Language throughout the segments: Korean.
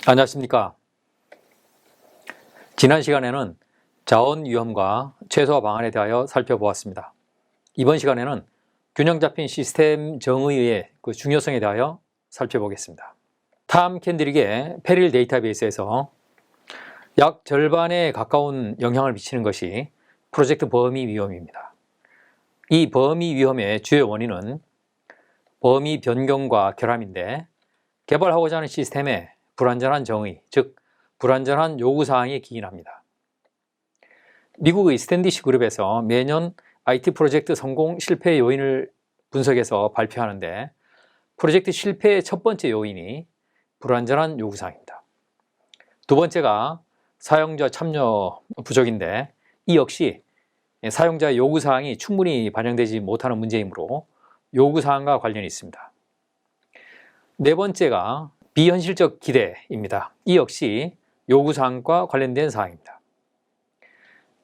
안녕하십니까. 지난 시간에는 자원 위험과 최소화 방안에 대하여 살펴보았습니다. 이번 시간에는 균형 잡힌 시스템 정의의 중요성에 대하여 살펴보겠습니다. 탐 켄드릭의 페릴 데이터베이스에서 약 절반에 가까운 영향을 미치는 것이 프로젝트 범위 위험입니다. 이 범위 위험의 주요 원인은 범위 변경과 결함인데, 개발하고자 하는 시스템의 불완전한 정의, 즉 불완전한 요구사항이 기인합니다. 미국의 스탠디시 그룹에서 매년 IT 프로젝트 성공 실패 요인을 분석해서 발표하는데, 프로젝트 실패의 첫 번째 요인이 불완전한 요구사항입니다. 두 번째가 사용자 참여 부족인데, 이 역시 사용자의 요구사항이 충분히 반영되지 못하는 문제이므로 요구사항과 관련이 있습니다. 네 번째가 비현실적 기대입니다. 이 역시 요구사항과 관련된 사항입니다.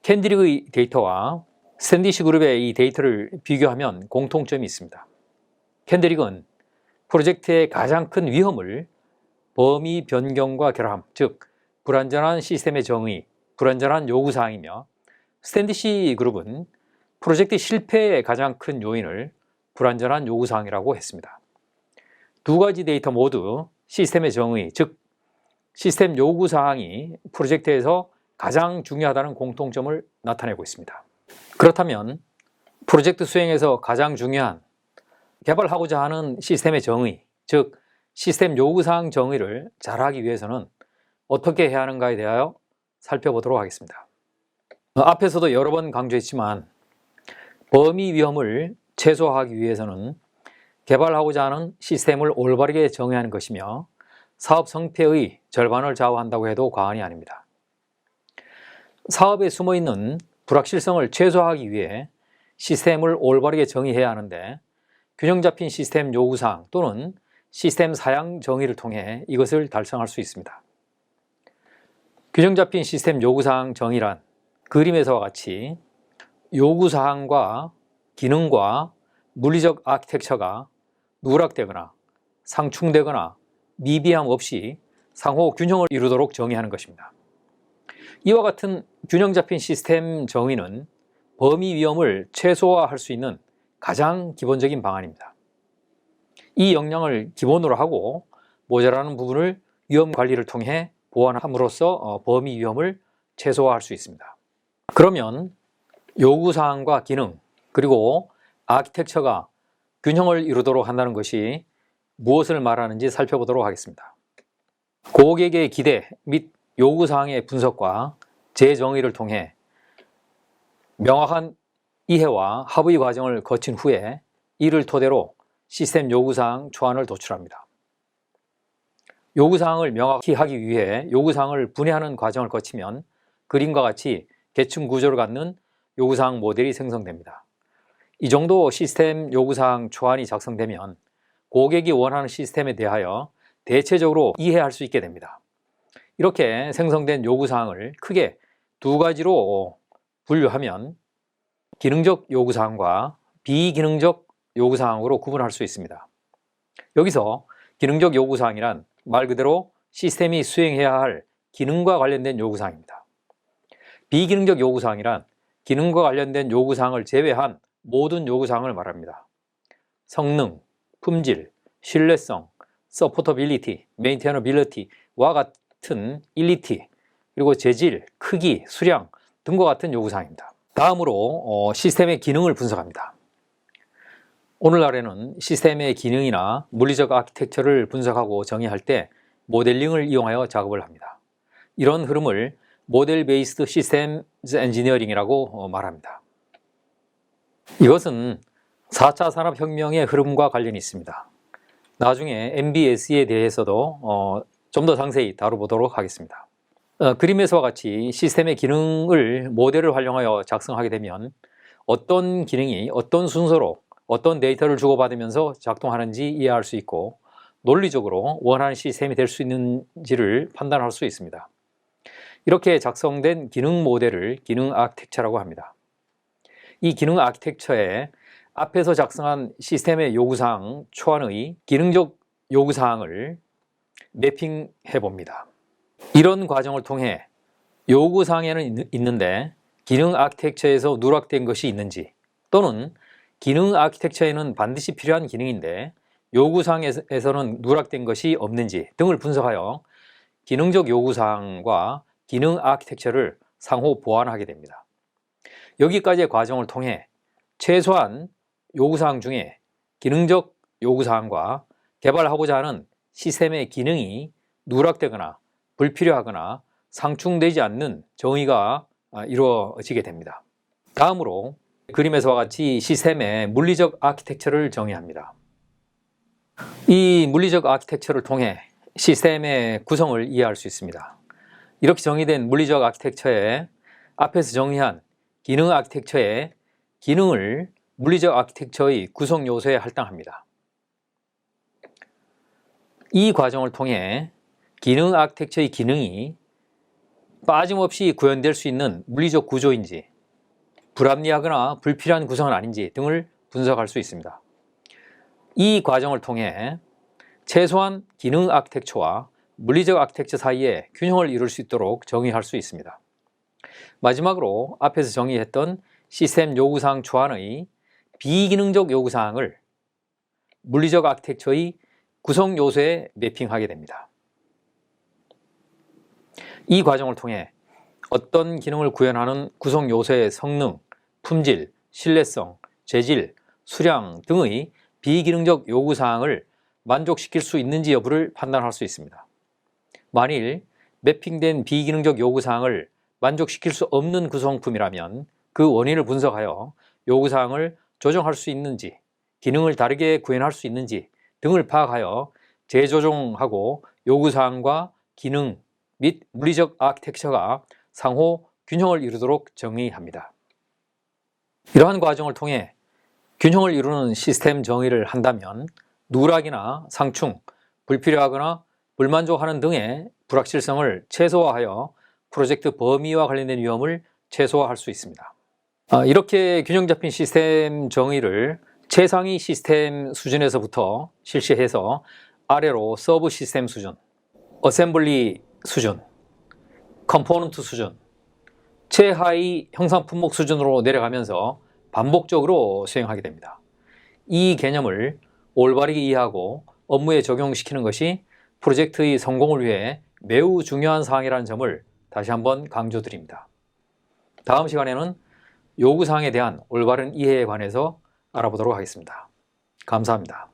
켄드릭의 데이터와 스탠디시 그룹의 이 데이터를 비교하면 공통점이 있습니다. 켄드릭은 프로젝트의 가장 큰 위험을 범위 변경과 결함, 즉 불완전한 시스템의 정의, 불완전한 요구사항이며, 스탠디시 그룹은 프로젝트 실패의 가장 큰 요인을 불완전한 요구사항이라고 했습니다. 두 가지 데이터 모두 시스템의 정의, 즉 시스템 요구사항이 프로젝트에서 가장 중요하다는 공통점을 나타내고 있습니다. 그렇다면 프로젝트 수행에서 가장 중요한 개발하고자 하는 시스템의 정의, 즉 시스템 요구사항 정의를 잘하기 위해서는 어떻게 해야 하는가에 대하여 살펴보도록 하겠습니다. 앞에서도 여러 번 강조했지만, 범위 위험을 최소화하기 위해서는 개발하고자 하는 시스템을 올바르게 정의하는 것이며, 사업 성패의 절반을 좌우한다고 해도 과언이 아닙니다. 사업에 숨어있는 불확실성을 최소화하기 위해 시스템을 올바르게 정의해야 하는데, 균형 잡힌 시스템 요구사항 또는 시스템 사양 정의를 통해 이것을 달성할 수 있습니다. 균형 잡힌 시스템 요구사항 정의란 그림에서와 같이 요구사항과 기능과 물리적 아키텍처가 누락되거나 상충되거나 미비함 없이 상호 균형을 이루도록 정의하는 것입니다. 이와 같은 균형 잡힌 시스템 정의는 범위 위험을 최소화할 수 있는 가장 기본적인 방안입니다. 이 역량을 기본으로 하고 모자라는 부분을 위험 관리를 통해 보완함으로써 범위 위험을 최소화할 수 있습니다. 그러면 요구사항과 기능, 그리고 아키텍처가 균형을 이루도록 한다는 것이 무엇을 말하는지 살펴보도록 하겠습니다. 고객의 기대 및 요구사항의 분석과 재정의를 통해 명확한 이해와 합의 과정을 거친 후에 이를 토대로 시스템 요구사항 초안을 도출합니다. 요구사항을 명확히 하기 위해 요구사항을 분해하는 과정을 거치면 그림과 같이 계층 구조를 갖는 요구사항 모델이 생성됩니다. 이 정도 시스템 요구사항 초안이 작성되면 고객이 원하는 시스템에 대하여 대체적으로 이해할 수 있게 됩니다. 이렇게 생성된 요구사항을 크게 두 가지로 분류하면 기능적 요구사항과 비기능적 요구사항으로 구분할 수 있습니다. 여기서 기능적 요구사항이란 말 그대로 시스템이 수행해야 할 기능과 관련된 요구사항입니다. 비기능적 요구사항이란 기능과 관련된 요구사항을 제외한 모든 요구사항을 말합니다. 성능, 품질, 신뢰성, 서포터빌리티, 메인테너빌리티와 같은 일리티, 그리고 재질, 크기, 수량 등과 같은 요구사항입니다. 다음으로 시스템의 기능을 분석합니다. 오늘날에는 시스템의 기능이나 물리적 아키텍처를 분석하고 정의할 때 모델링을 이용하여 작업을 합니다. 이런 흐름을 모델 베이스드 시스템즈 엔지니어링이라고 말합니다. 이것은 4차 산업혁명의 흐름과 관련이 있습니다. 나중에 MBSE에 대해서도 좀 더 상세히 다뤄보도록 하겠습니다. 그림에서와 같이 시스템의 기능을 모델을 활용하여 작성하게 되면 어떤 기능이 어떤 순서로 어떤 데이터를 주고받으면서 작동하는지 이해할 수 있고, 논리적으로 원하는 시스템이 될 수 있는지를 판단할 수 있습니다. 이렇게 작성된 기능 모델을 기능 아키텍처라고 합니다. 이 기능 아키텍처에 앞에서 작성한 시스템의 요구사항 초안의 기능적 요구사항을 매핑해 봅니다. 이런 과정을 통해 요구사항에는 있는데 기능 아키텍처에서 누락된 것이 있는지, 또는 기능 아키텍처에는 반드시 필요한 기능인데 요구사항에서는 누락된 것이 없는지 등을 분석하여 기능적 요구사항과 기능 아키텍처를 상호 보완하게 됩니다. 여기까지의 과정을 통해 최소한 요구사항 중에 기능적 요구사항과 개발하고자 하는 시스템의 기능이 누락되거나 불필요하거나 상충되지 않는 정의가 이루어지게 됩니다. 다음으로 그림에서와 같이 시스템의 물리적 아키텍처를 정의합니다. 이 물리적 아키텍처를 통해 시스템의 구성을 이해할 수 있습니다. 이렇게 정의된 물리적 아키텍처에 앞에서 정의한 기능 아키텍처의 기능을 물리적 아키텍처의 구성 요소에 할당합니다. 이 과정을 통해 기능 아키텍처의 기능이 빠짐없이 구현될 수 있는 물리적 구조인지, 불합리하거나 불필요한 구성은 아닌지 등을 분석할 수 있습니다. 이 과정을 통해 최소한 기능 아키텍처와 물리적 아키텍처 사이에 균형을 이룰 수 있도록 정의할 수 있습니다. 마지막으로 앞에서 정의했던 시스템 요구사항 초안의 비기능적 요구사항을 물리적 아키텍처의 구성 요소에 매핑하게 됩니다. 이 과정을 통해 어떤 기능을 구현하는 구성 요소의 성능, 품질, 신뢰성, 재질, 수량 등의 비기능적 요구사항을 만족시킬 수 있는지 여부를 판단할 수 있습니다. 만일 매핑된 비기능적 요구사항을 만족시킬 수 없는 구성품이라면 그 원인을 분석하여 요구사항을 조정할 수 있는지, 기능을 다르게 구현할 수 있는지 등을 파악하여 재조정하고 요구사항과 기능 및 물리적 아키텍처가 상호 균형을 이루도록 정의합니다. 이러한 과정을 통해 균형을 이루는 시스템 정의를 한다면 누락이나 상충, 불필요하거나 불만족하는 등의 불확실성을 최소화하여 프로젝트 범위와 관련된 위험을 최소화할 수 있습니다. 이렇게 균형 잡힌 시스템 정의를 최상위 시스템 수준에서부터 실시해서 아래로 서브 시스템 수준, 어셈블리 수준, 컴포넌트 수준, 최하위 형상 품목 수준으로 내려가면서 반복적으로 수행하게 됩니다. 이 개념을 올바르게 이해하고 업무에 적용시키는 것이 프로젝트의 성공을 위해 매우 중요한 사항이라는 점을 다시 한번 강조드립니다. 다음 시간에는 요구사항에 대한 올바른 이해에 관해서 알아보도록 하겠습니다. 감사합니다.